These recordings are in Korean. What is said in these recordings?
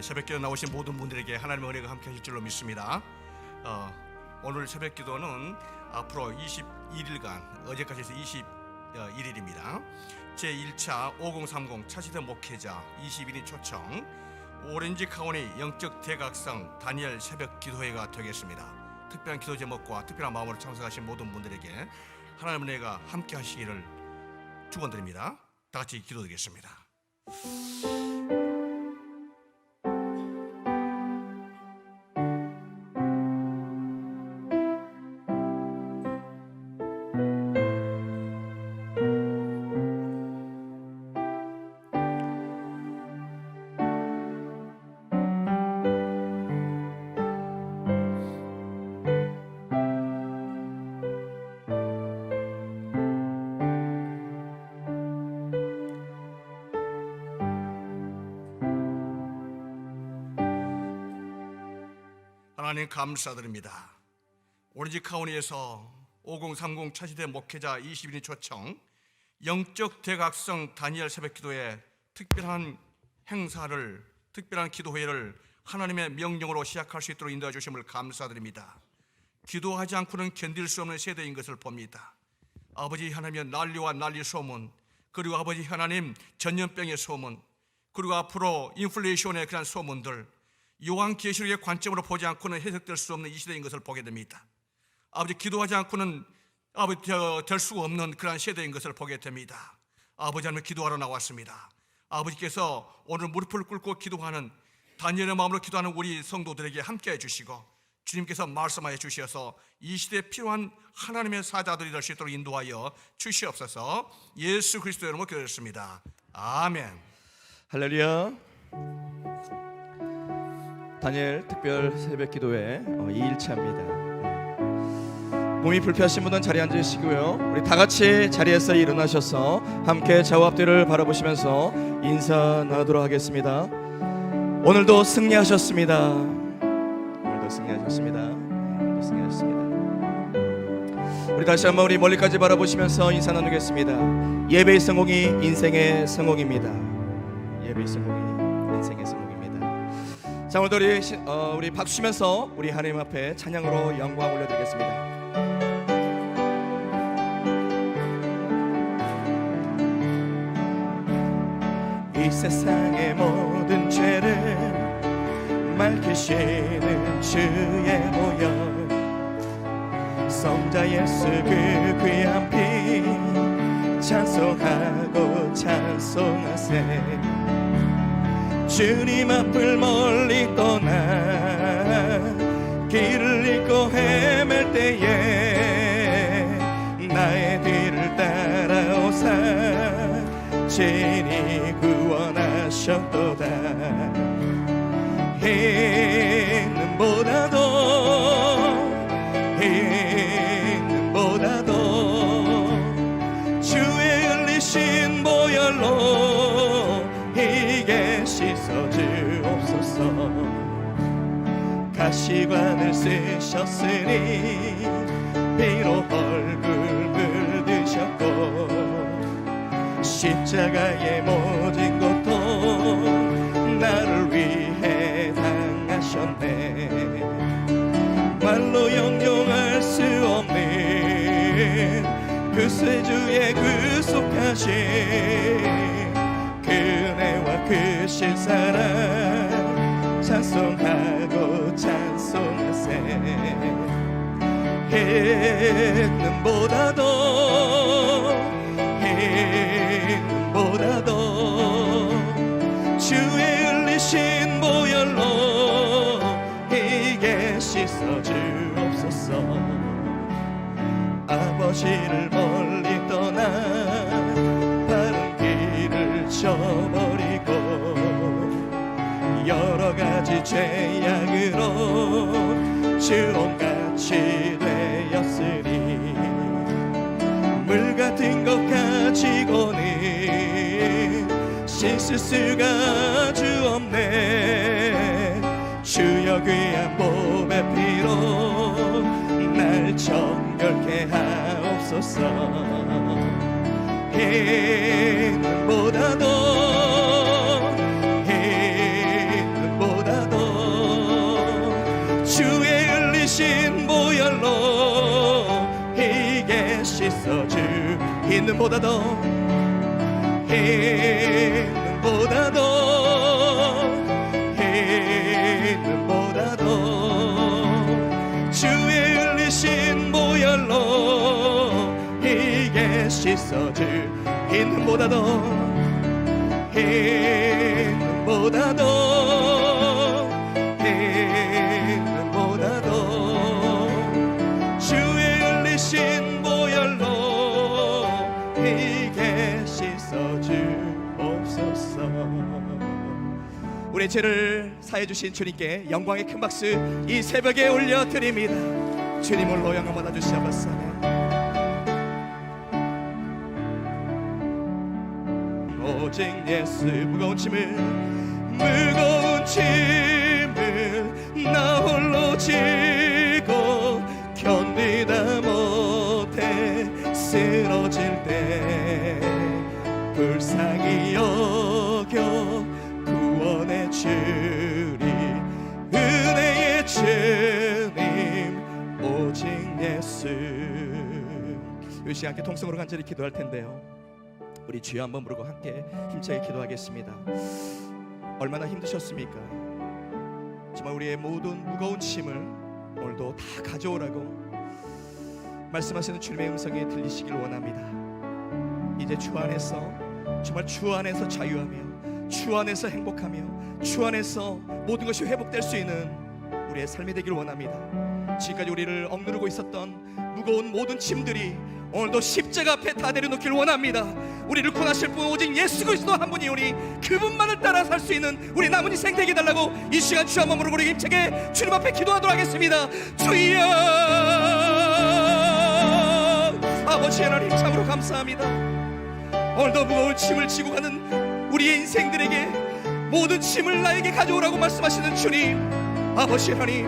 새벽기도 나오신 모든 분들에게 하나님의 은혜가 함께 하실 줄로 믿습니다. 오늘 새벽기도는 앞으로 21일간, 어제까지 해서 21일입니다. 제1차 5030 차시대 목회자 21인 초청 오렌지 카운티 영적 대각성 다니엘 새벽기도회가 되겠습니다. 특별한 기도 제목과 특별한 마음으로 참석하신 모든 분들에게 하나님의 은혜가 함께 하시기를 축원드립니다. 다 같이 기도드리겠습니다. 하나님 감사드립니다. 오렌지 카운티에서 5030 차시대 목회자 20인이 초청 영적 대각성 다니엘 새벽기도의 특별한 행사를, 특별한 기도회를 하나님의 명령으로 시작할 수 있도록 인도해 주심을 감사드립니다. 기도하지 않고는 견딜 수 없는 세대인 것을 봅니다. 아버지 하나님의 난리와 난리 소문, 그리고 아버지 하나님 전염병의 소문, 그리고 앞으로 인플레이션의 그런 소문들, 요한계시록의 관점으로 보지 않고는 해석될 수 없는 이 시대인 것을 보게 됩니다. 아버지 기도하지 않고는 아버지 될 수가 없는 그런 세대인 것을 보게 됩니다. 아버지 하나님 기도하러 나왔습니다. 아버지께서 오늘 무릎을 꿇고 기도하는 다니엘의 마음으로 기도하는 우리 성도들에게 함께해 주시고 주님께서 말씀하여 주셔서 이 시대에 필요한 하나님의 사자들이 될 수 있도록 인도하여 주시옵소서. 예수 그리스도의 이름으로 기도했습니다. 아멘. 할렐루야. 다니엘 특별 새벽 기도회 2일차입니다. 몸이 불편하신 분은 자리에 앉으시고요. 우리 다 같이 자리에서 일어나셔서 함께 좌우 앞뒤를 바라보시면서 인사 나누도록 하겠습니다. 오늘도 승리하셨습니다. 오늘도 승리하셨습니다. 오늘도 승리하셨습니다. 우리 다시 한번 우리 멀리까지 바라보시면서 인사 나누겠습니다. 예배의 성공이 인생의 성공입니다. 예배의 성공이 인생의 성공입니다. 자, 오늘도 우리 박수 치면서 우리 하나님 앞에 찬양으로 영광 올려드리겠습니다. 이 세상의 모든 죄를 맑히시는 주의 모형 성자 예수 그 귀한 피 찬송하고 찬송하세. 주님 앞을 멀리 떠나 길을 잃고 헤맬 때에 나의 뒤를 따라오사 친히 구원하셨도다. 힘보다도 주의 흘리신 보혈로 이게 씻어주옵소서. 가시관을 쓰셨으니 피로 얼굴 물드셨고 십자가의 모든 고통 나를 위해 당하셨네. 말로 형용할 수 없는 그 세주의 구속하신 그네와 그 신사랑 찬송하고 찬송하세. 힘보다도 주의 흘리신 보혈로 이게 씻어주옵소서. 아버지를 멀리 떠나 바른 길을 저버리고 여러 가지 죄악으로 주홍같이 되었으니 물 같은 것 가지고는 씻을 수가 주 없네. 주여 귀한 몸의 피로 날 정결케 하옵소서. 힘보다도 주의 흘리신 보혈로 이게 씻어주 있는보다 더 있는보다 더 주의 흘리신 보혈로 이게 씻어주 있는보다 더 주의 흘리신 보혈로 이게 씻어주옵소서. 우리의 죄를 사해 주신 주님께 영광의 큰 박수 이 새벽에 올려드립니다. 주님 홀로 영광 받아 주시옵소서. 오직 예수 무거운 짐을 나 홀로 지고 견디다 못해 쓰러질 때 불쌍히 여겨 구원의 주님 은혜의 주님 오직 예수. 이 시간 함께 통성으로 간절히 기도할 텐데요, 우리 주여 한번 부르고 함께 힘차게 기도하겠습니다. 얼마나 힘드셨습니까? 정말 우리의 모든 무거운 짐을 오늘도 다 가져오라고 말씀하시는 주님의 음성이 들리시길 원합니다. 이제 주 안에서, 정말 주 안에서 자유하며 주 안에서 행복하며 주 안에서 모든 것이 회복될 수 있는 우리의 삶이 되길 원합니다. 지금까지 우리를 억누르고 있었던 무거운 모든 짐들이 오늘도 십자가 앞에 다 내려놓기를 원합니다. 우리를 구원하실 분 오직 예수 그리스도 한 분이오니 그분만을 따라 살 수 있는 우리 남은 인생 되게 해달라고 이 시간 주 한 몸으로 우리 힘차게 주님 앞에 기도하도록 하겠습니다. 주여, 아버지 하나님 참으로 감사합니다. 오늘도 무거운 짐을 지고 가는 우리의 인생들에게 모든 짐을 나에게 가져오라고 말씀하시는 주님, 아버지 하나님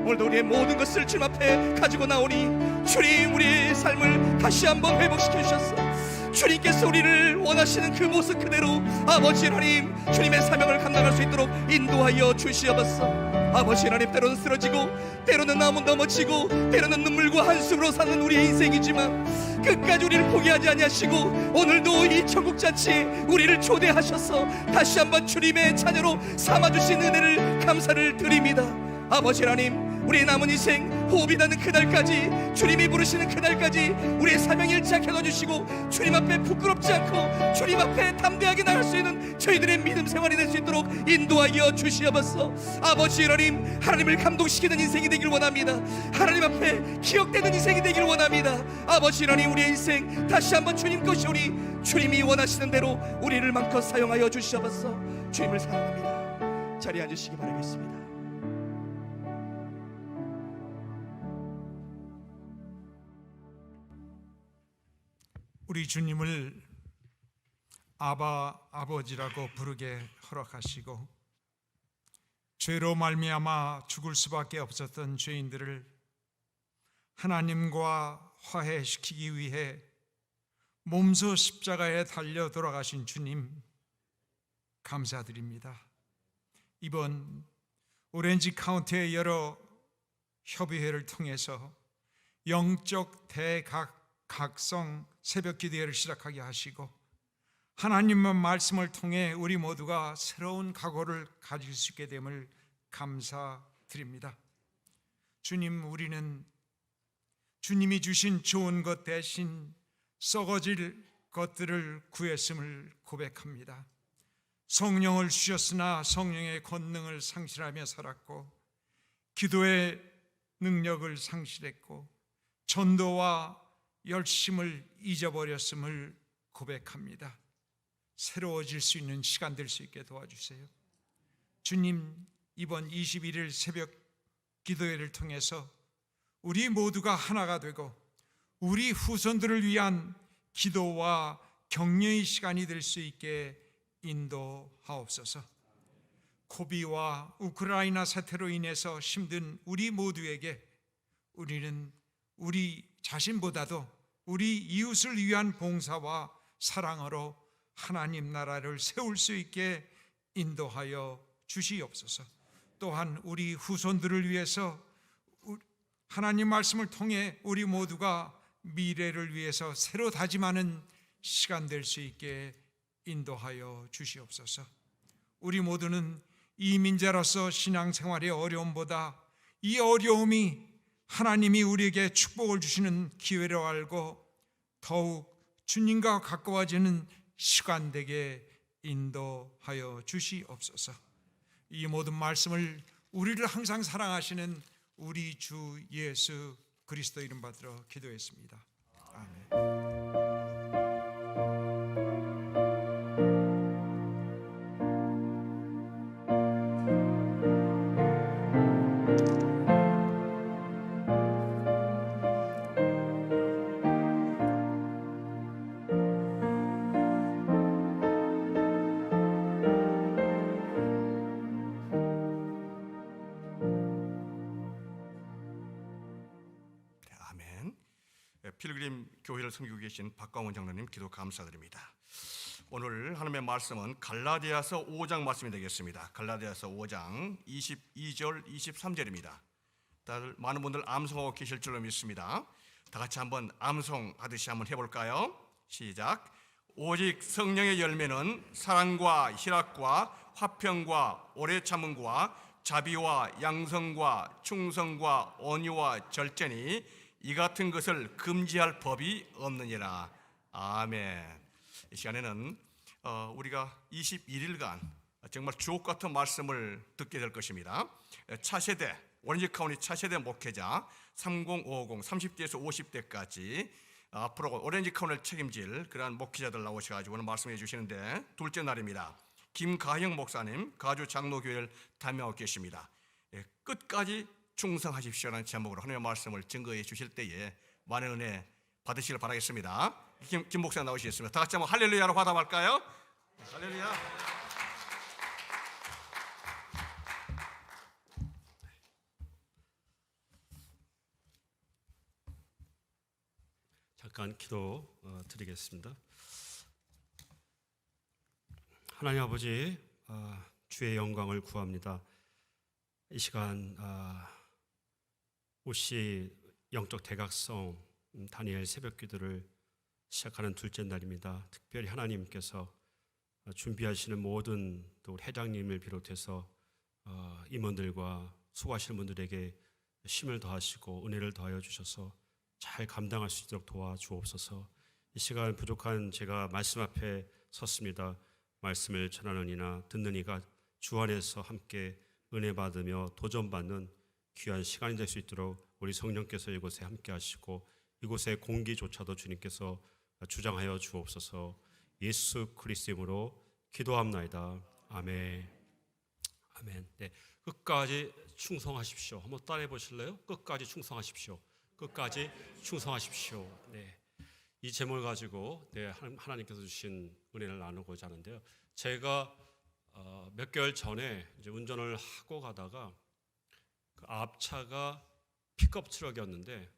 오늘도 우리의 모든 것을 주님 앞에 가지고 나오니 주님 우리의 삶을 다시 한번 회복시켜 주셨어. 주님께서 우리를 원하시는 그 모습 그대로 아버지 하나님 주님의 사명을 감당할 수 있도록 인도하여 주시옵소서. 아버지 하나님 때로는 쓰러지고 때로는 넘어지고 때로는 눈물과 한숨으로 사는 우리의 인생이지만 끝까지 우리를 포기하지 아니하시고 오늘도 이 천국잔치 우리를 초대하셔서 다시 한번 주님의 자녀로 삼아주신 은혜를 감사를 드립니다. 아버지 하나님 우리의 남은 인생 호흡이 나는 그날까지 주님이 부르시는 그날까지 우리의 사명 잃지 않게 넣어주시고 주님 앞에 부끄럽지 않고 주님 앞에 담대하게 나갈 수 있는 저희들의 믿음 생활이 될 수 있도록 인도하여 주시옵소서. 아버지 하나님 하나님을 감동시키는 인생이 되길 원합니다. 하나님 앞에 기억되는 인생이 되길 원합니다. 아버지 하나님 우리의 인생 다시 한번 주님 것이오니 주님이 원하시는 대로 우리를 마음껏 사용하여 주시옵소서. 주님을 사랑합니다. 자리에 앉으시기 바라겠습니다. 우리 주님을 아바 아버지라고 부르게 허락하시고 죄로 말미암아 죽을 수밖에 없었던 죄인들을 하나님과 화해시키기 위해 몸소 십자가에 달려 돌아가신 주님 감사드립니다. 이번 오렌지 카운티의 여러 협의회를 통해서 영적 대각성 새벽 기도회를 시작하게 하시고 하나님의 말씀을 통해 우리 모두가 새로운 각오를 가질 수 있게 됨을 감사드립니다. 주님, 우리는 주님이 주신 좋은 것 대신 썩어질 것들을 구했음을 고백합니다. 성령을 주셨으나 성령의 권능을 상실하며 살았고 기도의 능력을 상실했고 전도와 열심을 잊어버렸음을 고백합니다. 새로워질 수 있는 시간 될 수 있게 도와주세요. 주님, 이번 21일 새벽 기도회를 통해서 우리 모두가 하나가 되고 우리 후손들을 위한 기도와 격려의 시간이 될 수 있게 인도하옵소서. 코비와 우크라이나 사태로 인해서 힘든 우리 모두에게 우리는 우리 자신보다도 우리 이웃을 위한 봉사와 사랑으로 하나님 나라를 세울 수 있게 인도하여 주시옵소서. 또한 우리 후손들을 위해서 하나님 말씀을 통해 우리 모두가 미래를 위해서 새로 다짐하는 시간 될 수 있게 인도하여 주시옵소서. 우리 모두는 이민자로서 신앙생활의 어려움보다 이 어려움이 하나님이 우리에게 축복을 주시는 기회로 알고 더욱 주님과 가까워지는 시간 되게 인도하여 주시옵소서. 이 모든 말씀을 우리를 항상 사랑하시는 우리 주 예수 그리스도 이름 받들어 기도했습니다. 아멘. 아멘. 필그림 교회를 섬기고 계신 박광원 장로님 기도 감사드립니다. 오늘 하나님의 말씀은 갈라디아서 5장 말씀이 되겠습니다. 갈라디아서 5장 22절 23절입니다. 다들 많은 분들 암송하고 계실 줄로 믿습니다. 다 같이 한번 암송하듯이 한번 해볼까요? 시작. 오직 성령의 열매는 사랑과 희락과 화평과 오래 참음과 자비와 양성과 충성과 온유와 절제니 이 같은 것을 금지할 법이 없느니라. 아멘. 이 시간에는 우리가 21일간 정말 주옥 같은 말씀을 듣게 될 것입니다. 차세대 오렌지 카운티 차세대 목회자 3050 30대에서 50대까지 앞으로 오렌지 카운티를 책임질 그러한 목회자들 나오셔가지고 오늘 말씀해 주시는데 둘째 날입니다. 김가형 목사님 가주 장로교회를 담임하고 계십니다. 끝까지 충성하십시오라는 제목으로 하나님의 말씀을 증거해 주실 때에 많은 은혜 받으시길 바라겠습니다. 김 목사 나오시겠습니다. 다 같이 한번 할렐루야로 화답할까요? 할렐루야. 잠깐 기도 드리겠습니다. 하나님 아버지, 주의 영광을 구합니다. 이 시간 오시 영적 대각성 다니엘 새벽 기도를 시작하는 둘째 날입니다. 특별히 하나님께서 준비하시는 모든 또 회장님을 비롯해서 임원들과 수고하시는 분들에게 힘을 더하시고 은혜를 더하여 주셔서 잘 감당할 수 있도록 도와주옵소서. 이 시간 부족한 제가 말씀 앞에 섰습니다. 말씀을 전하는 이나 듣는 이가 주 안에서 함께 은혜 받으며 도전받는 귀한 시간이 될 수 있도록 우리 성령께서 이곳에 함께 하시고 이곳의 공기조차도 주님께서 주장하여 주옵소서. 예수 그리스도 이름으로 기도합나이다. 아멘. 아멘. 네, 끝까지 충성하십시오. 한번 따라해 보실래요? 끝까지 충성하십시오. 끝까지 충성하십시오. 네, 이 제목을 가지고 하나님께서 주신 은혜를 나누고자 하는데요. 제가 몇 개월 전에 이제 운전을 하고 가다가 그 앞차가 픽업 트럭이었는데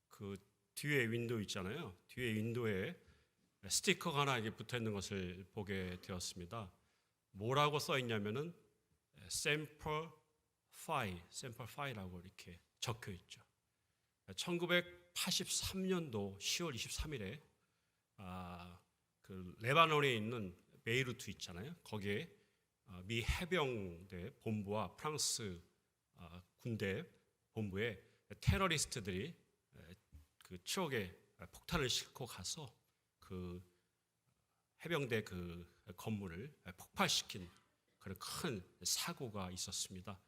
그 뒤에 윈도우 있잖아요. 뒤에 윈도우에 스티커가 하나 이렇게 붙어 있는 것을 보게 되었습니다. 뭐라고 써 있냐면은 샘플 5라고 이렇게 적혀 있죠. 1983년도 10월 23일에 그 레바논에 있는 베이루트 있잖아요. 거기에 미 해병대 본부와 프랑스 군대 본부에 테러리스트들이 그 트럭에 폭탄을 싣고 가서 그 해병대 그 건물을 폭발시킨 그런 큰 사고가 있었습니다.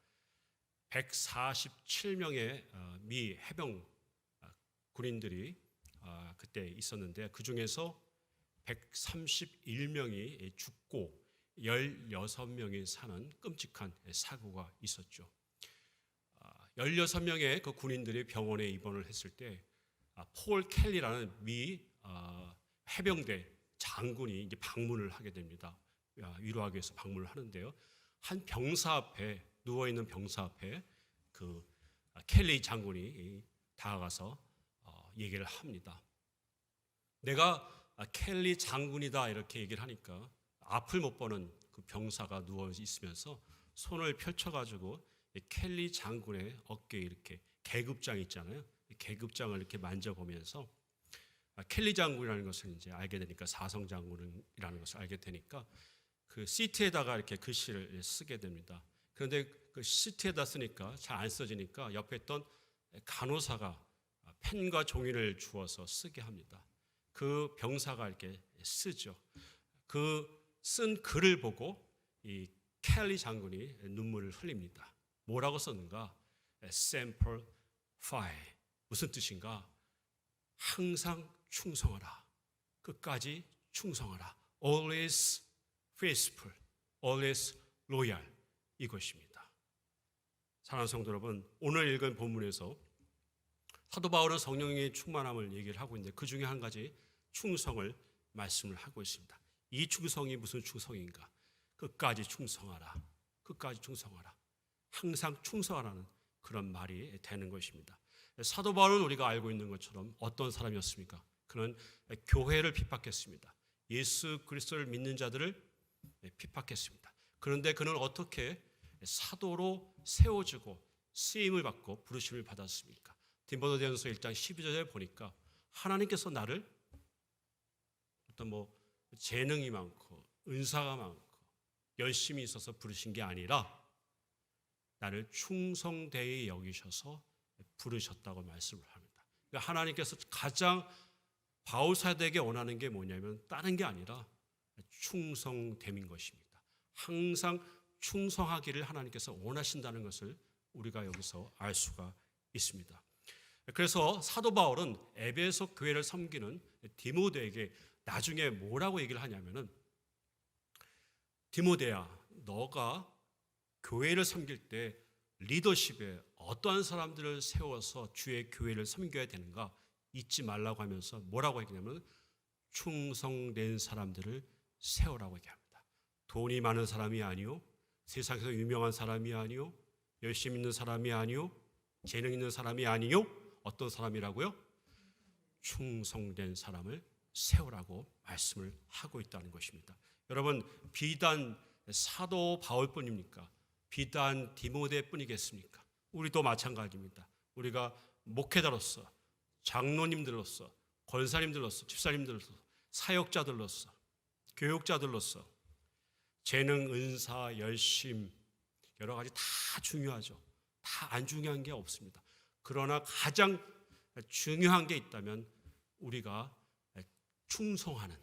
147명의 미 해병 군인들이 그때 있었는데 그 중에서 131명이 죽고 16명이 사는 끔찍한 사고가 있었죠. 16명의 그 군인들이 병원에 입원을 했을 때 폴 켈리라는 미 해병대 장군이 이제 방문을 하게 됩니다. 위로하기 위해서 방문을 하는데요. 한 병사 앞에 누워 있는 병사 앞에 그 켈리 장군이 다가가서 얘기를 합니다. 내가 켈리 장군이다 이렇게 얘기를 하니까 앞을 못 보는 그 병사가 누워 있으면서 손을 펼쳐가지고 켈리 장군의 어깨에 이렇게 계급장 있잖아요. 계급장을 이렇게 만져보면서 켈리 장군이라는 것을 이제 알게 되니까, 사성 장군이라는 것을 알게 되니까 그 시트에다가 이렇게 글씨를 쓰게 됩니다. 그런데 그 시트에다 쓰니까 잘 안 써지니까 옆에 있던 간호사가 펜과 종이를 주어서 쓰게 합니다. 그 병사가 이렇게 쓰죠. 그 쓴 글을 보고 이 켈리 장군이 눈물을 흘립니다. 뭐라고 썼는가? Semper Fi. 무슨 뜻인가? 항상 충성하라. 끝까지 충성하라. Always faithful. Always loyal. 이것입니다. 사랑하는 성도 여러분, 오늘 읽은 본문에서 사도 바울은 성령의 충만함을 얘기를 하고 있는데 그 중에 한 가지 충성을 말씀을 하고 있습니다. 이 충성이 무슨 충성인가? 끝까지 충성하라. 끝까지 충성하라. 항상 충성하라는 그런 말이 되는 것입니다. 사도 바울은 우리가 알고 있는 것처럼 어떤 사람이었습니까? 그는 교회를 핍박했습니다. 예수 그리스도를 믿는 자들을 핍박했습니다. 그런데 그는 어떻게 사도로 세워지고 쓰임을 받고 부르심을 받았습니까? 디모데전서 1장 12절에 보니까 하나님께서 나를 어떤 재능이 많고 은사가 많고 열심히 있어서 부르신 게 아니라 나를 충성되이 여기셔서 부르셨다고 말씀을 합니다. 그러니까 하나님께서 가장 바울 사도에게 원하는 게 뭐냐면 다른 게 아니라 충성됨인 것입니다. 항상 충성하기를 하나님께서 원하신다는 것을 우리가 여기서 알 수가 있습니다. 그래서 사도 바울은 에베소 교회를 섬기는 디모데에게 나중에 뭐라고 얘기를 하냐면은, 디모데야, 너가 교회를 섬길 때 리더십에 어떠한 사람들을 세워서 주의 교회를 섬겨야 되는가 잊지 말라고 하면서 뭐라고 얘기하냐면 충성된 사람들을 세우라고 얘기합니다. 돈이 많은 사람이 아니요, 세상에서 유명한 사람이 아니요, 열심히 있는 사람이 아니요, 재능 있는 사람이 아니요, 어떤 사람이라고요? 충성된 사람을 세우라고 말씀을 하고 있다는 것입니다. 여러분, 비단 사도 바울뿐입니까? 비단 디모데뿐이겠습니까? 우리도 마찬가지입니다. 우리가 목회자로서, 장로님들로서, 권사님들로서, 집사님들로서, 사역자들로서, 교육자들로서 재능, 은사, 열심 여러 가지 다 중요하죠. 다 안 중요한 게 없습니다. 그러나 가장 중요한 게 있다면 우리가 충성하는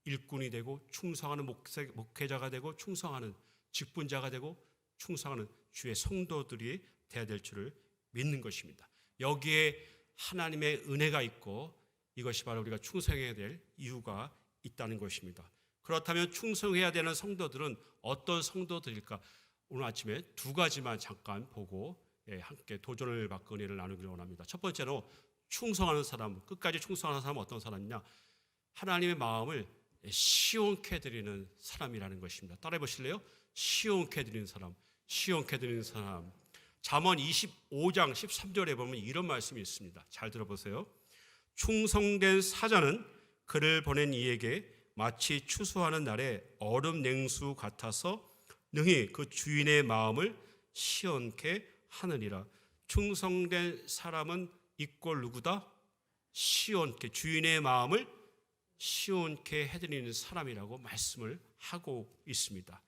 일꾼이 되고, 충성하는 목회자가 되고, 충성하는 직분자가 되고, 충성하는 주의 성도들이 되어야 될 줄을 믿는 것입니다. 여기에 하나님의 은혜가 있고 이것이 바로 우리가 충성해야 될 이유가 있다는 것입니다. 그렇다면 충성해야 되는 성도들은 어떤 성도들일까? 오늘 아침에 두 가지만 잠깐 보고 함께 도전을 받고 은혜를 나누기를 원합니다. 첫 번째로 충성하는 사람, 끝까지 충성하는 사람은 어떤 사람이냐? 하나님의 마음을 시원케 드리는 사람이라는 것입니다. 따라해 보실래요? 시원케 드리는 사람, 시원케 드리는 사람. 잠언 25장 13절에 보면 이런 말씀이 있습니다. 잘 들어보세요. 충성된 사자는 그를 보낸 이에게 마치 추수하는 날에 얼음 냉수 같아서 능히 그 주인의 마음을 시원케 하느니라. 충성된 사람은 이꼴 누구다? 시원케, 주인의 마음을 시원케 해드리는 사람이라고 말씀을 하고 있습니다.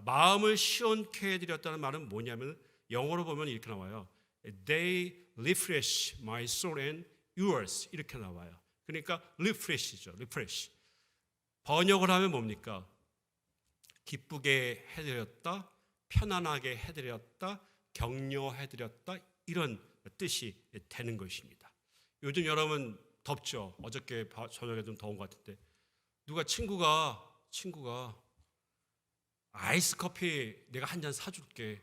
마음을 시원케 해드렸다는 말은 뭐냐면 영어로 보면 이렇게 나와요. They refresh my soul and yours, 이렇게 나와요. 그러니까 refresh죠. refresh. 번역을 하면 뭡니까? 기쁘게 해드렸다, 편안하게 해드렸다, 격려해드렸다, 이런 뜻이 되는 것입니다. 요즘 여러분 덥죠? 어저께 저녁에 좀 더운 것 같은데 누가 친구가 아이스 커피 내가 한 잔 사줄게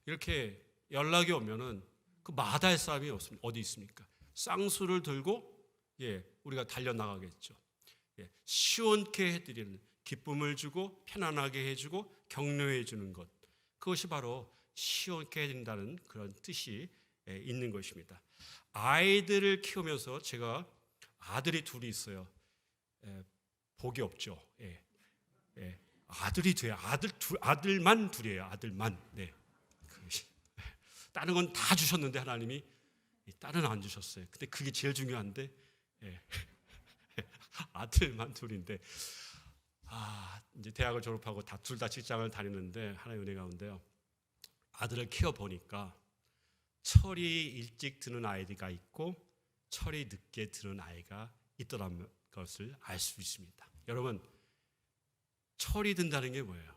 이렇게 연락이 오면은 그 마다할 사람이 어디 있습니까? 쌍수를 들고 우리가 달려나가겠죠. 시원케 해드리는, 기쁨을 주고 편안하게 해주고 격려해 주는 것, 그것이 바로 시원케 해드린다는 그런 뜻이 있는 것입니다. 아이들을 키우면서 제가 아들이 둘이 있어요. 복이 없죠. 아들이 돼요. 아들만 둘이에요. 아들만. 네. 다른 건 다 주셨는데 하나님이 이 딸은 안 주셨어요. 근데 그게 제일 중요한데 예. 아들만 둘인데 이제 대학을 졸업하고 둘 다 직장을 다니는데 하나의 은혜 가운데요. 아들을 키워 보니까 철이 일찍 드는 아이가 있고 철이 늦게 드는 아이가 있더라는 것을 알 수 있습니다. 여러분, 철이 든다는 게 뭐예요?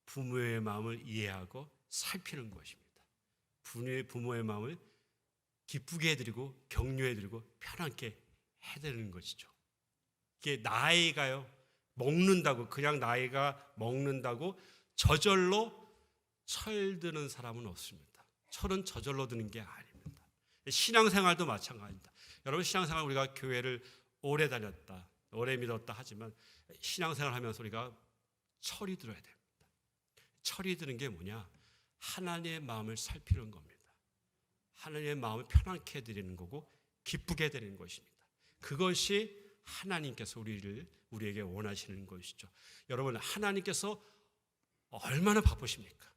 부모의 마음을 이해하고 살피는 것입니다. 부모의 마음을 기쁘게 해드리고 격려해드리고 편하게 해드리는 것이죠. 이게 나이가요, 먹는다고, 그냥 나이가 먹는다고 저절로 철드는 사람은 없습니다. 철은 저절로 드는 게 아닙니다. 신앙생활도 마찬가지입니다. 여러분, 신앙생활 우리가 교회를 오래 다녔다, 오래 믿었다 하지만 신앙생활 하면서 우리가 철이 들어야 됩니다. 철이 드는 게 뭐냐? 하나님의 마음을 살피는 겁니다. 하나님의 마음을 편안케 해드리는 거고 기쁘게 해드리는 것입니다. 그것이 하나님께서 우리에게 원하시는 것이죠. 여러분, 하나님께서 얼마나 바쁘십니까?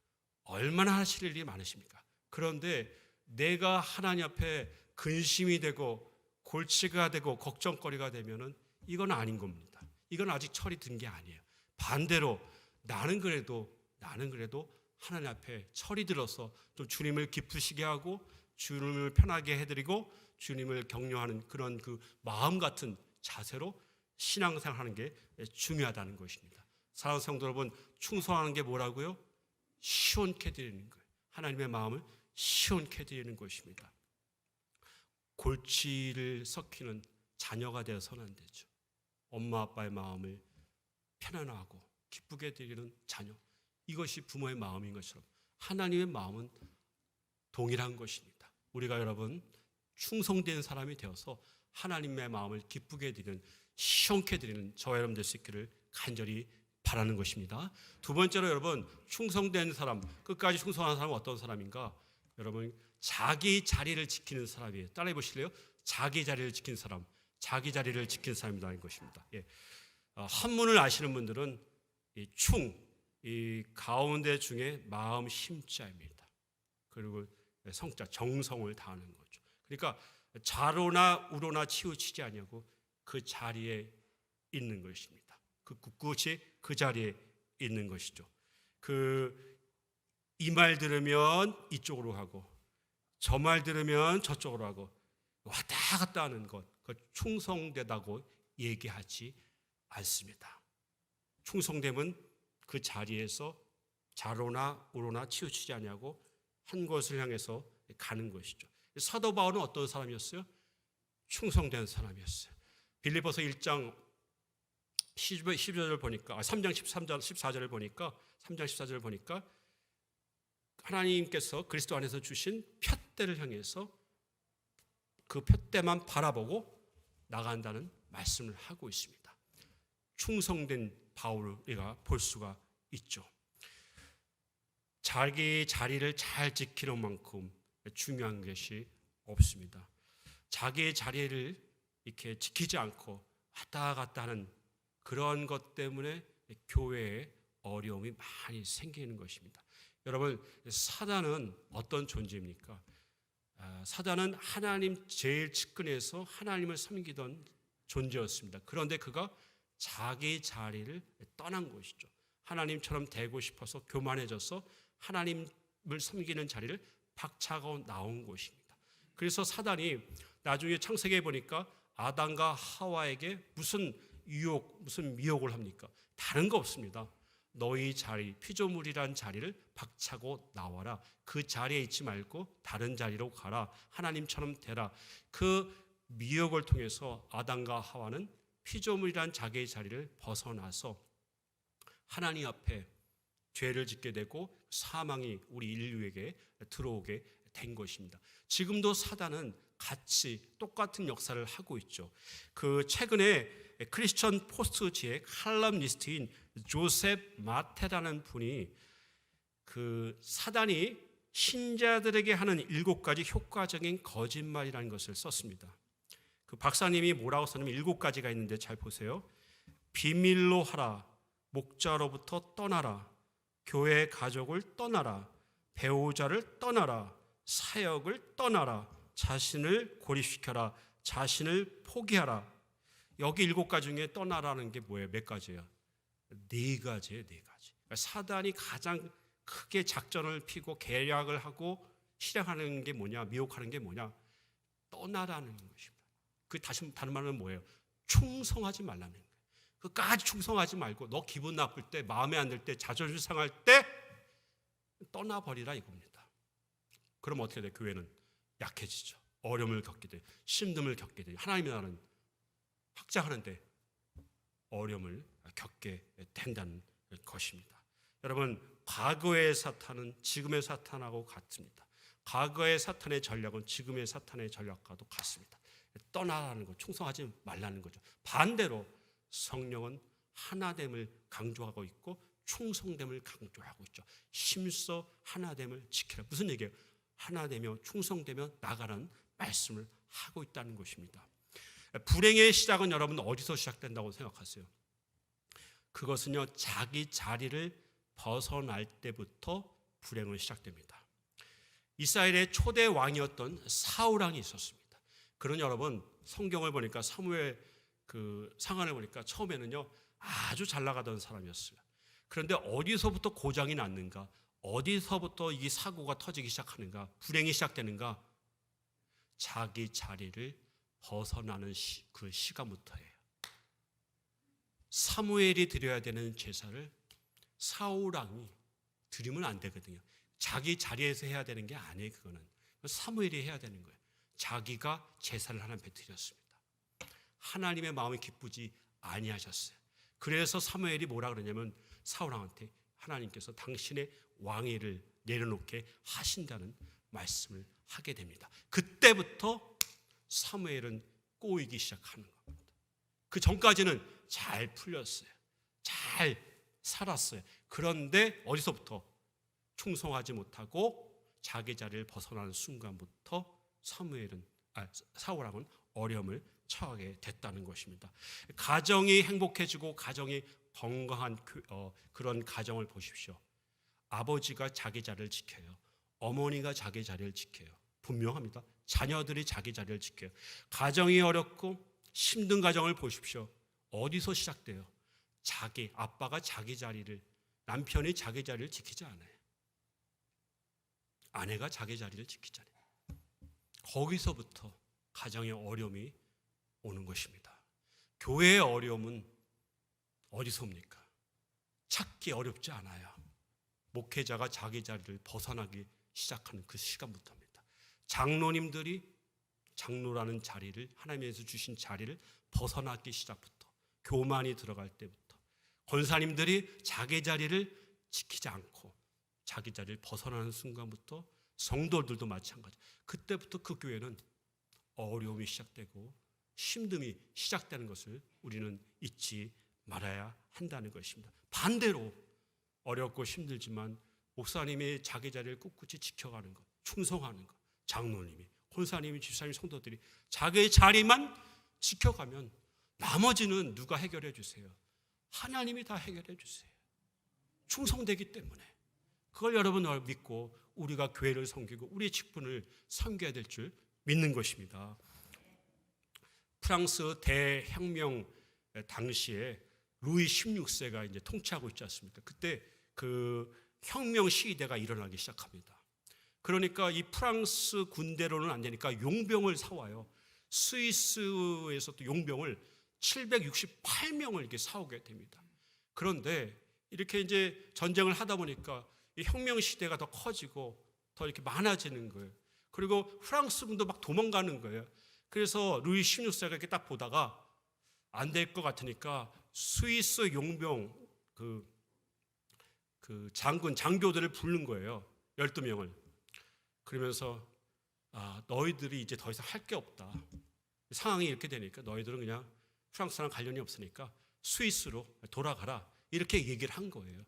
얼마나 하실 일이 많으십니까? 그런데 내가 하나님 앞에 근심이 되고 골치가 되고 걱정거리가 되면은 이건 아닌 겁니다. 이건 아직 철이 든 게 아니에요. 반대로 나는 그래도 하나님 앞에 철이 들어서 또 주님을 기쁘시게 하고 주님을 편하게 해드리고 주님을 격려하는 그런 그 마음 같은 자세로 신앙생활하는 게 중요하다는 것입니다. 사랑하는 성도 여러분, 충성하는 게 뭐라고요? 시원케 드리는 거예요. 하나님의 마음을 시원케 드리는 것입니다. 골치를 썩히는 자녀가 되어서는 안 되죠. 엄마 아빠의 마음을 편안하고 기쁘게 드리는 자녀, 이것이 부모의 마음인 것처럼 하나님의 마음은 동일한 것입니다. 우리가 여러분 충성된 사람이 되어서 하나님의 마음을 기쁘게 드리는, 시원케 드리는 저와 여러분 될 수 있기를 간절히 바라는 것입니다. 두 번째로 여러분, 충성된 사람, 끝까지 충성하는 사람은 어떤 사람인가? 여러분, 자기 자리를 지키는 사람이에요. 따라해 보실래요? 자기 자리를 지키는 사람, 자기 자리를 지키는 사람이라는 것입니다. 예. 한문을 아시는 분들은 이 가운데 중에 마음 힘자입니다. 그리고 성자, 정성을 다하는 거죠. 그러니까 좌로나 우로나 치우치지 않냐고 그 자리에 있는 것입니다. 그 꿋꿋이 그 자리에 있는 것이죠. 이 말 들으면 이쪽으로 하고 저 말 들으면 저쪽으로 하고 왔다 갔다 하는 것, 그 충성되다고 얘기하지 않습니다. 충성됨은 그 자리에서 좌로나 우로나 치우치지 않냐고 한 곳을 향해서 가는 것이죠. 사도 바울은 어떤 사람이었어요? 충성된 사람이었어요. 빌립보서 1장 12절 보니까 3장 14절을 보니까 3장 14절을 보니까 하나님께서 그리스도 안에서 주신 푯대를 향해서 그 푯대만 바라보고 나간다는 말씀을 하고 있습니다. 충성된 바울을 우리가 볼 수가 있죠. 자기 자리를 잘 지키는 만큼 중요한 것이 없습니다. 자기의 자리를 이렇게 지키지 않고 왔다 갔다 하는 그런 것 때문에 교회에 어려움이 많이 생기는 것입니다. 여러분, 사단은 어떤 존재입니까? 사단은 하나님 제일 측근에서 하나님을 섬기던 존재였습니다. 그런데 그가 자기 자리를 떠난 것이죠. 하나님처럼 되고 싶어서 교만해져서 하나님을 섬기는 자리를 박차고 나온 것입니다. 그래서 사단이 나중에 창세기에 보니까 아담과 하와에게 무슨 미혹을 합니까? 다른 거 없습니다. 너희 자리, 피조물이란 자리를 박차고 나와라. 그 자리에 있지 말고 다른 자리로 가라. 하나님처럼 되라. 그 미혹을 통해서 아담과 하와는 피조물이란 자기의 자리를 벗어나서 하나님 앞에 죄를 짓게 되고 사망이 우리 인류에게 들어오게 된 것입니다. 지금도 사단은 같이 똑같은 역사를 하고 있죠. 최근에 크리스천 포스트지의 칼럼니스트인 조셉 마테라는 분이 사단이 신자들에게 하는 7가지 효과적인 거짓말이라는 것을 썼습니다. 박사님이 뭐라고 썼냐면 7가지가 있는데 잘 보세요. 비밀로 하라, 목자로부터 떠나라. 교회 가족을 떠나라. 배우자를 떠나라. 사역을 떠나라. 자신을 고립시켜라. 자신을 포기하라. 여기 7가지 중에 떠나라는 게 뭐예요? 몇 가지예요? 4가지예요. 4가지. 그러니까 사단이 가장 크게 작전을 피고 계략을 하고 실행하는 게 뭐냐? 미혹하는 게 뭐냐? 떠나라는 것입니다. 그 다른 말은 뭐예요? 충성하지 말라는 거예요. 끝까지 충성하지 말고 너 기분 나쁠 때, 마음에 안 들 때, 자존심 상할 때 떠나버리라 이겁니다. 그럼 어떻게 돼? 교회는 약해지죠. 어려움을 겪게 돼. 힘듦을 겪게 돼. 하나님의 나라는 확장하는데 어려움을 겪게 된다는 것입니다. 여러분, 과거의 사탄은 지금의 사탄하고 같습니다. 과거의 사탄의 전략은 지금의 사탄의 전략과도 같습니다. 떠나라는 것, 충성하지 말라는 거죠. 반대로 성령은 하나됨을 강조하고 있고 충성됨을 강조하고 있죠. 힘써 하나됨을 지키라. 무슨 얘기예요? 하나되며 충성되며 나가라는 말씀을 하고 있다는 것입니다. 불행의 시작은 여러분 어디서 시작된다고 생각하세요? 그것은요, 자기 자리를 벗어날 때부터 불행은 시작됩니다. 이스라엘의 초대 왕이었던 사울 왕이 있었습니다. 그런 여러분 성경을 보니까 사무엘 그 상한을 보니까 처음에는요 아주 잘 나가던 사람이었어요. 그런데 어디서부터 고장이 났는가? 어디서부터 이 사고가 터지기 시작하는가? 불행이 시작되는가? 자기 자리를 벗어나는 그 시간부터예요. 사무엘이 드려야 되는 제사를 사울 왕이 드리면 안 되거든요. 자기 자리에서 해야 되는 게 아니에요. 그거는 사무엘이 해야 되는 거예요. 자기가 제사를 하나님께 드렸습니다. 하나님의 마음이 기쁘지 아니하셨어요. 그래서 사무엘이 뭐라 그러냐면 사울 왕한테 하나님께서 당신의 왕위를 내려놓게 하신다는 말씀을 하게 됩니다. 그때부터 사무엘은 꼬이기 시작하는 겁니다. 그 전까지는 잘 풀렸어요. 잘 살았어요. 그런데 어디서부터 충성하지 못하고 자기 자리를 벗어나는 순간부터 사울 왕은 어려움을 처하게 됐다는 것입니다. 가정이 행복해지고 가정이 건강한 그런 가정을 보십시오. 아버지가 자기 자리를 지켜요. 어머니가 자기 자리를 지켜요. 분명합니다. 자녀들이 자기 자리를 지켜요. 가정이 어렵고 힘든 가정을 보십시오. 어디서 시작돼요? 아빠가 자기 자리를, 남편이 자기 자리를 지키지 않아요. 아내가 자기 자리를 지키잖아요. 거기서부터 가정의 어려움이 오는 것입니다. 교회의 어려움은 어디서 옵니까? 찾기 어렵지 않아요. 목회자가 자기 자리를 벗어나기 시작하는 그 시간부터입니다. 장로님들이 장로라는 자리를, 하나님께서 주신 자리를 벗어나기 시작부터, 교만이 들어갈 때부터, 권사님들이 자기 자리를 지키지 않고 자기 자리를 벗어나는 순간부터 성도들도 마찬가지. 그때부터 그 교회는 어려움이 시작되고 힘듦이 시작되는 것을 우리는 잊지 말아야 한다는 것입니다. 반대로 어렵고 힘들지만 목사님이 자기 자리를 꿋꿋이 지켜가는 것, 충성하는 것, 장로님이, 권사님이, 집사님, 성도들이 자기의 자리만 지켜가면 나머지는 누가 해결해 주세요? 하나님이 다 해결해 주세요. 충성되기 때문에. 그걸 여러분 믿고 우리가 교회를 섬기고 우리의 직분을 섬겨야 될 줄 믿는 것입니다. 프랑스 대혁명 당시에 루이 16세가 이제 통치하고 있지 않습니까? 그때 그 혁명 시위대가 일어나기 시작합니다. 그러니까 이 프랑스 군대로는 안 되니까 용병을 사와요. 스위스에서도 용병을 768명을 이렇게 사오게 됩니다. 그런데 이렇게 이제 전쟁을 하다 보니까 이 혁명 시대가 더 커지고 더 이렇게 많아지는 거예요. 그리고 프랑스 군도 막 도망가는 거예요. 그래서 루이 16세가 이렇게 딱 보다가 안 될 것 같으니까 스위스 용병 그 장교들을 부른 거예요. 12명을. 그러면서 너희들이 이제 더 이상 할 게 없다. 상황이 이렇게 되니까 너희들은 그냥 프랑스랑 관련이 없으니까 스위스로 돌아가라. 이렇게 얘기를 한 거예요.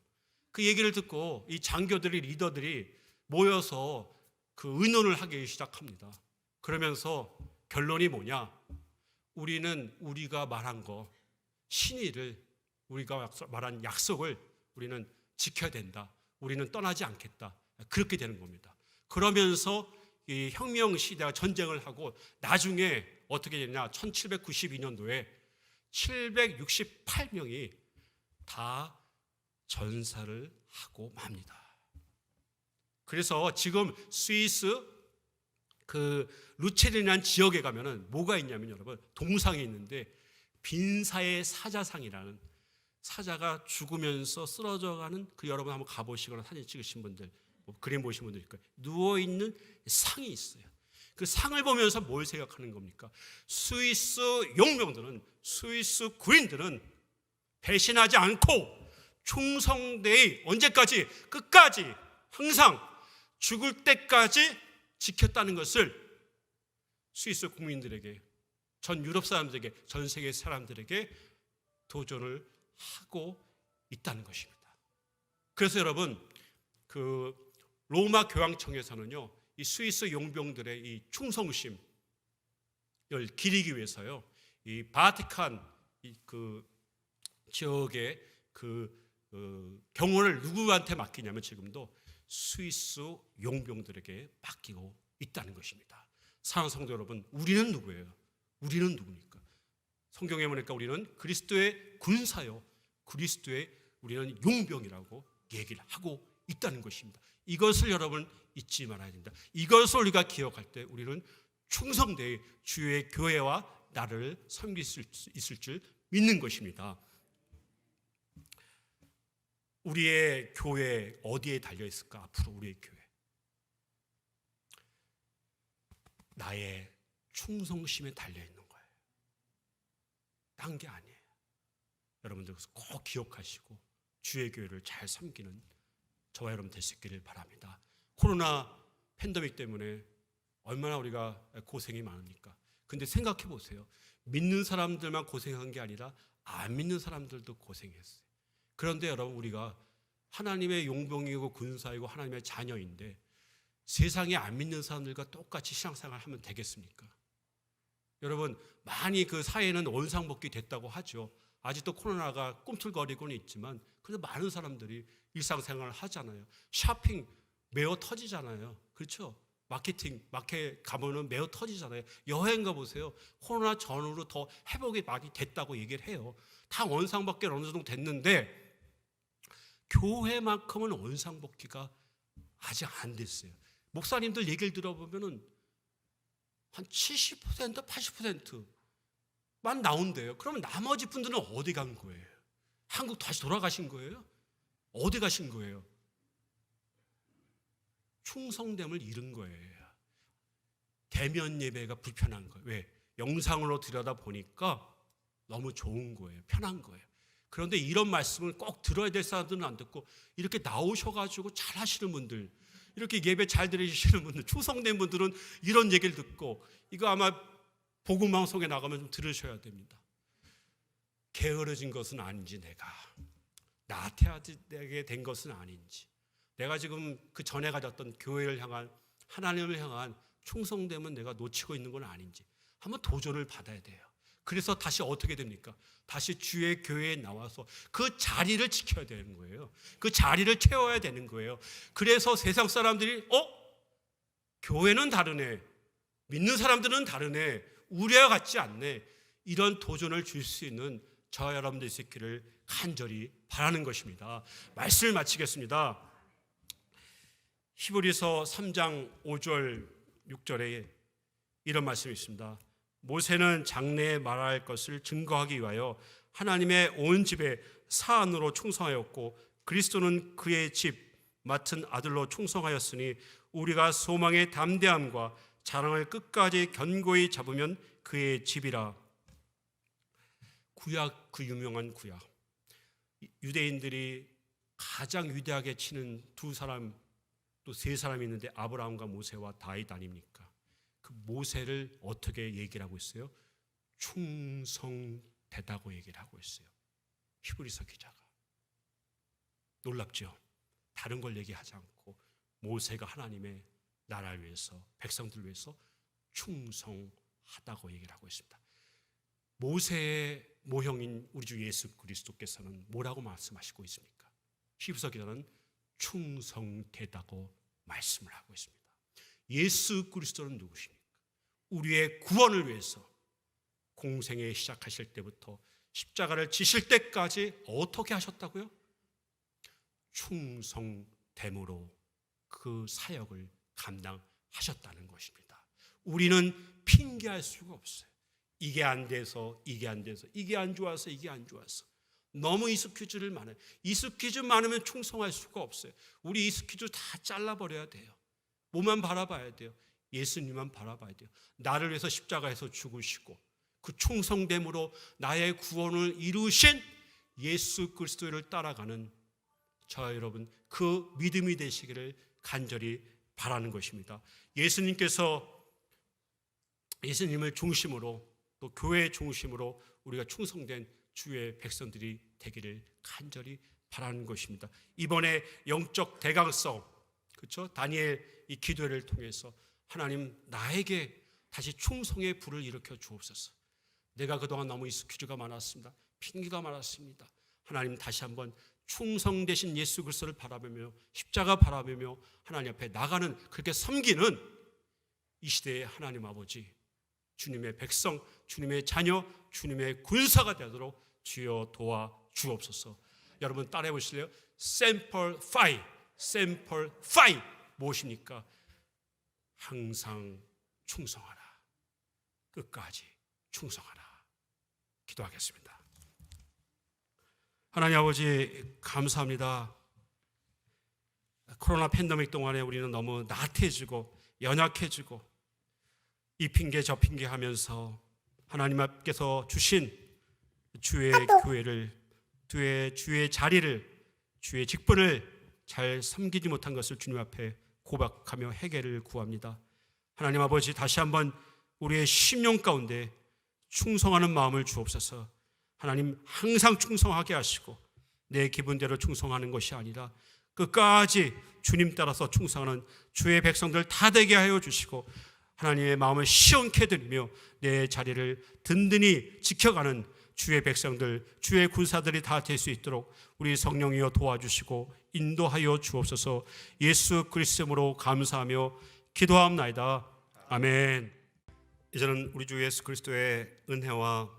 그 얘기를 듣고 이 장교들이, 리더들이 모여서 그 의논을 하기 시작합니다. 그러면서 결론이 뭐냐? 우리는 우리가 말한 거, 신의를 우리가 말한 약속을 우리는 지켜야 된다. 우리는 떠나지 않겠다. 그렇게 되는 겁니다. 그러면서 이 혁명 시대가 전쟁을 하고 나중에 어떻게 되냐? 1792년도에 768명이 다 전사를 하고 맙니다. 그래서 지금 스위스 그 루체른이라는 지역에 가면은 뭐가 있냐면 여러분, 동상이 있는데 빈사의 사자상이라는, 사자가 죽으면서 쓰러져가는 그, 여러분 한번 가보시거나 사진 찍으신 분들, 그림 보신 분들 있을 거예요. 누워있는 상이 있어요. 그 상을 보면서 뭘 생각하는 겁니까? 스위스 용병들은, 스위스 군인들은 배신하지 않고 충성되이 언제까지? 끝까지 항상 죽을 때까지 지켰다는 것을 스위스 국민들에게, 전 유럽 사람들에게, 전 세계 사람들에게 도전을 하고 있다는 것입니다. 그래서 여러분, 그 로마 교황청에서는요, 이 스위스 용병들의 이 충성심을 기리기 위해서요, 이 바티칸 그 지역의 경호를 누구한테 맡기냐면 지금도 스위스 용병들에게 맡기고 있다는 것입니다. 사랑하는 성도 여러분, 우리는 누구예요? 우리는 누굽니까? 성경에 보니까 우리는 그리스도의 군사요, 그리스도의 우리는 용병이라고 얘기를 하고 있다는 것입니다. 이것을 여러분 잊지 말아야 된다. 이것을 우리가 기억할 때 우리는 충성되이 주의 교회와 나를 섬길 수 있을 줄 믿는 것입니다. 우리의 교회 어디에 달려 있을까? 앞으로 우리의 교회, 나의 충성심에 달려 있는 거예요. 딴 게 아니에요. 여러분들 꼭 기억하시고 주의 교회를 잘 섬기는 저와 여러분 될 수 있기를 바랍니다. 코로나 팬데믹 때문에 얼마나 우리가 고생이 많으니까. 근데 생각해 보세요. 믿는 사람들만 고생한 게 아니라 안 믿는 사람들도 고생했어요. 그런데 여러분, 우리가 하나님의 용병이고 군사이고 하나님의 자녀인데 세상에 안 믿는 사람들과 똑같이 신앙생활 하면 되겠습니까? 여러분, 많이 그 사회는 원상복귀 됐다고 하죠. 아직도 코로나가 꿈틀거리고는 있지만 그래도 많은 사람들이 일상생활을 하잖아요. 쇼핑 매어 터지잖아요. 그렇죠? 마켓 가면은 매어 터지잖아요. 여행 가보세요. 코로나 전후로 더 회복이 많이 됐다고 얘기를 해요. 다 원상복귀 어느 정도 됐는데 교회만큼은 원상복귀가 아직 안 됐어요. 목사님들 얘기를 들어보면은 한 70%, 80%만 나온대요. 그러면 나머지 분들은 어디 간 거예요? 한국 다시 돌아가신 거예요? 어디 가신 거예요? 충성됨을 잃은 거예요. 대면 예배가 불편한 거예요. 왜? 영상으로 들여다보니까 너무 좋은 거예요. 편한 거예요. 그런데 이런 말씀을 꼭 들어야 될 사람들은 안 듣고 이렇게 나오셔가지고 잘 하시는 분들, 이렇게 예배 잘 들으시는 분들, 충성된 분들은 이런 얘기를 듣고, 이거 아마 복음방송에 나가면 좀 들으셔야 됩니다. 게으러진 것은 아닌지, 내가 나태하게 된 것은 아닌지, 내가 지금 그 전에 가졌던 교회를 향한, 하나님을 향한 충성됨은 내가 놓치고 있는 건 아닌지 한번 도전을 받아야 돼요. 그래서 다시 어떻게 됩니까? 다시 주의 교회에 나와서 그 자리를 지켜야 되는 거예요. 그 자리를 채워야 되는 거예요. 그래서 세상 사람들이 교회는 다르네, 믿는 사람들은 다르네, 우리와 같지 않네, 이런 도전을 줄 수 있는 저와 여러분들 있기를 간절히 바라는 것입니다. 말씀을 마치겠습니다. 히브리서 3장 5절 6절에 이런 말씀이 있습니다. 모세는 장래에 말할 것을 증거하기 위하여 하나님의 온 집에 사안으로 충성하였고 그리스도는 그의 집 맡은 아들로 충성하였으니 우리가 소망의 담대함과 자랑을 끝까지 견고히 잡으면 그의 집이라. 구약, 그 유명한 구약, 유대인들이 가장 위대하게 치는 두 사람, 또 세 사람이 있는데 아브라함과 모세와 다윗 아닙니까? 그 모세를 어떻게 얘기를 하고 있어요? 충성되다고 얘기를 하고 있어요. 히브리서 기자가. 놀랍죠? 다른 걸 얘기하지 않고 모세가 하나님의 나라를 위해서, 백성들을 위해서 충성하다고 얘기를 하고 있습니다. 모세의 모형인 우리 주 예수 그리스도께서는 뭐라고 말씀하시고 있습니까? 히브리서 기자는 충성되다고 말씀을 하고 있습니다. 예수 그리스도는 누구십니까? 우리의 구원을 위해서 공생에 시작하실 때부터 십자가를 지실 때까지 어떻게 하셨다고요? 충성됨으로 그 사역을 감당하셨다는 것입니다. 우리는 핑계할 수가 없어요. 이게 안 돼서, 이게 안 돼서, 이게 안 좋아서, 이게 안 좋아서. 너무 이스큐즈를 많아요. 이스큐즈 많으면 충성할 수가 없어요. 우리 이스큐즈 다 잘라버려야 돼요. 뭐만 바라봐야 돼요? 예수님만 바라봐야 돼요. 나를 위해서 십자가에서 죽으시고 그 충성됨으로 나의 구원을 이루신 예수 그리스도를 따라가는 저 여러분, 그 믿음이 되시기를 간절히 바라는 것입니다. 예수님을 중심으로 또 교회 중심으로 우리가 충성된 주의 백성들이 되기를 간절히 바라는 것입니다. 이번에 영적 대강성, 그렇죠? 다니엘 이 기도를 통해서 하나님 나에게 다시 충성의 불을 일으켜 주옵소서. 내가 그동안 너무 익스큐즈가 많았습니다. 핑계가 많았습니다. 하나님 다시 한번 충성되신 예수 그리스도를 바라보며 십자가 바라보며 하나님 앞에 나가는, 그렇게 섬기는 이 시대의 하나님 아버지, 주님의 백성, 주님의 자녀, 주님의 군사가 되도록 주여 도와 주옵소서. 여러분 따라해 보실래요? 샘플 5 무엇입니까? 항상 충성하라. 끝까지 충성하라. 기도하겠습니다. 하나님 아버지 감사합니다. 코로나 팬데믹 동안에 우리는 너무 나태해지고 연약해지고 이 핑계 저 핑계 하면서 하나님 앞께서 주신 주의 교회를, 주의 자리를, 주의 직분을 잘 섬기지 못한 것을 주님 앞에 고백하며 회개를 구합니다. 하나님 아버지 다시 한번 우리의 심령 가운데 충성하는 마음을 주옵소서. 하나님 항상 충성하게 하시고 내 기분대로 충성하는 것이 아니라 끝까지 주님 따라서 충성하는 주의 백성들 다 되게 하여 주시고 하나님의 마음을 시원케 드리며 내 자리를 든든히 지켜가는 주의 백성들, 주의 군사들이 다 될 수 있도록 우리 성령이여 도와주시고 인도하여 주옵소서. 예수 그리스도로 감사하며 기도하옵나이다. 아멘. 이제는 우리 주 예수 그리스도의 은혜와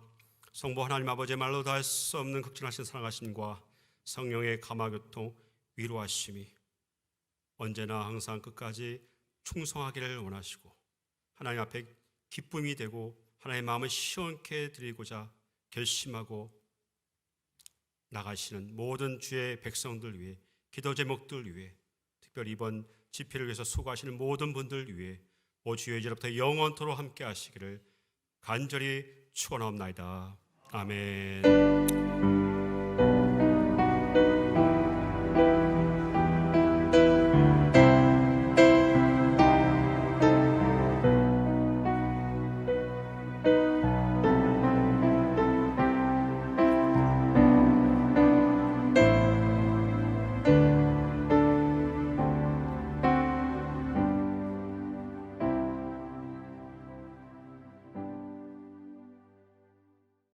성부 하나님 아버지의 말로 다 할 수 없는 극진하신 사랑하심과 성령의 감화교통, 위로하심이 언제나 항상 끝까지 충성하기를 원하시고 하나님 앞에 기쁨이 되고 하나님의 마음을 시원케 드리고자 결심하고 나가시는 모든 주의 백성들 위해, 기도 제목들 위해, 특별히 이번 집회를 위해서 수고하시는 모든 분들 위해 오 주의 이제부터 영원토록 함께 하시기를 간절히 축원하옵나이다. 아멘.